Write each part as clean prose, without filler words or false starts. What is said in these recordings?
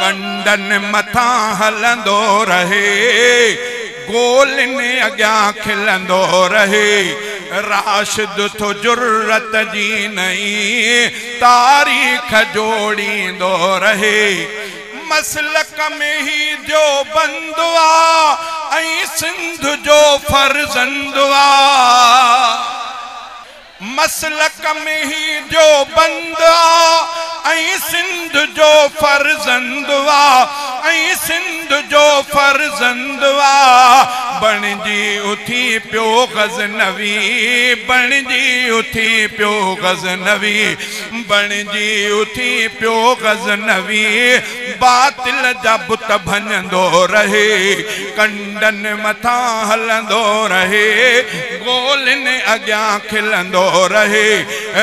कंडन मथा हलंदो रहे, गोलिन अग्यां खिलंदो रहे। राशिद तो जुर्रत जी नई तारीख जोड़ींदो रहे। मसलक में ही जो बंदुआ ऐं सिंध जो फर्जंदुआ, मसलक में ही जो बंदुआ ऐं सिंध जो फर्जंदुआ, ऐं सिंध जो फर्जंदुआ। बणजी उथी पियो गज़नवी, बणजी उथी पियो गज़नवी, बणजी उथी पियो गज़नवी। बातिल जा बुत भञंदो रहे, कंडन मथा हलंदो रहे, गोलिन अग्यां खिलंदो रहे।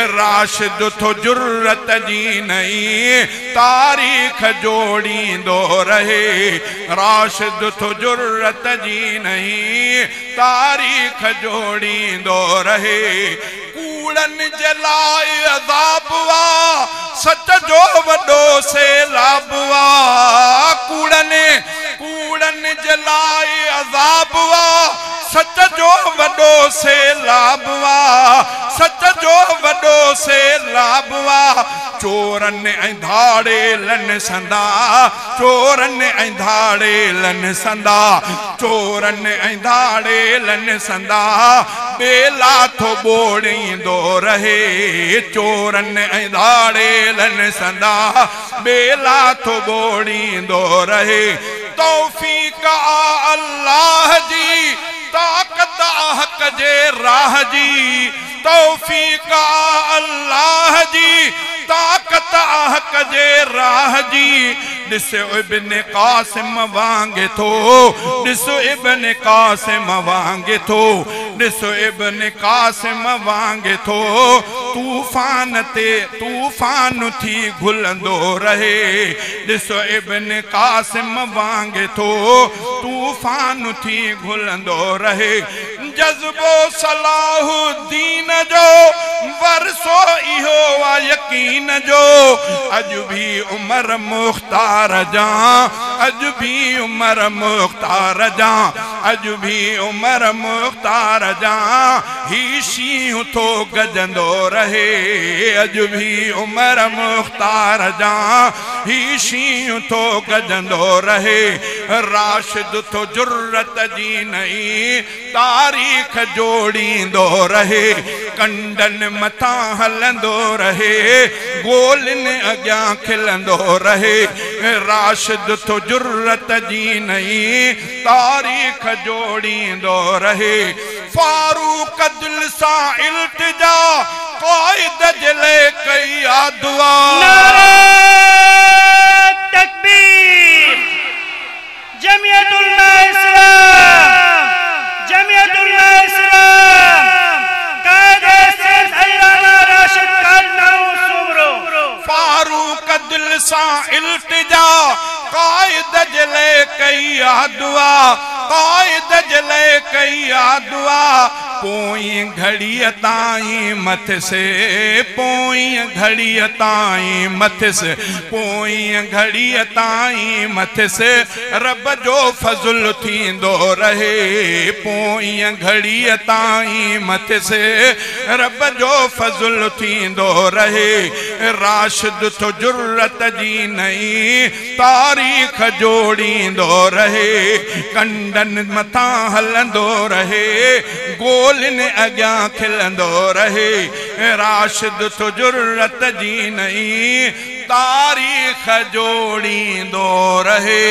राशिद तो जुर्रत जी नई तारीख जोड़ींदो रहे। राशिद तो जुर्रत जी नई तारीख जोड़ींदो रहे। कूड़न जलाए अज़ाबुआ, सच जो वडो से लाबुआ। कूड़न जलाए अज़ाबुआ, सच जो वडो से लाबुआ, सच जो वडो से लाबुआ। चोरन ऐं धाड़ेलन संदा, चोरन ऐं धाड़ेलन संदा, चोरन ऐं धाड़ेलन संदा। बेला थो बोड़ींदो रहे, चोरन ऐं धाड़ेलन संदा। बेला थो बोड़ींदो रहे। तौफीक आ अल्लाह जी, ताक़त हक़ जे राह जी। तौफीक आ अल्लाह जी, ताक़त हक़ जे राह जी। ॾिसो इब्न क़ासिम वांगे थो, ॾिसो इब्न क़ासिम वांगे थो, ॾिसो इब्न क़ासिम वांगे थो। तूफ़ान ते तूफ़ान थी घुलंदो रहे। ॾिसो इब्न क़ासिम वांगे थो, तूफ़ान थी घुलंदो रहे। जज़्बो सलाहुद्दीन जो वरसो इहो आ यकीन जो। अॼु भी उमर मुख़्तार जा, अॼु भी उमर मुख़्तार जा, अॼु भी उमर मुख़्तार जा। ही शींहुं थो गजंदो रहे, अॼु भी उमर मुख़्तार जा। ही शींहुं थो गजंदो रहे। राशिद तो जुर्रत जी नई तारीख जोड़ींदो रहे। कंडन मथा हलंदो रहे, गोलिन अग्यां खिलंदो रहे। राशिद तो जुर्रत जी नई तारीख जोड़ींदो रहे। फारूक दिल सां इल्तिजा, क़ाइद जले कई आ दुआ। तकबीर। जमियतुल इस्लाम, जमियतुल इस्लाम, कायदे सिंध अल्लामा राशिद कालनाऊ सुमरो। फारूक दिल सां इल्तिजा, क़ाइद जले कई आ दुआ, क़ाइद जले कई आ दुआ। पोई घड़ीअ ताईं मथ से, पोई घड़ीअ ताईं मथ से, पोई घड़ीअ ताईं मथ से। रब जो फज़ुल थींदो रहे, पोई घड़ीअ ताईं मथ से। रब जो फज़ुल थींदो रहे। राशिद तो जुर्रत जी नई तारीख जोड़ींदो रहे। कंडन मथा हलंदो रहे, गोलिन अग्यां खिलंदो रहे। राशिद तो जुर्रत जी नई तारीख जोड़ींदो रहे।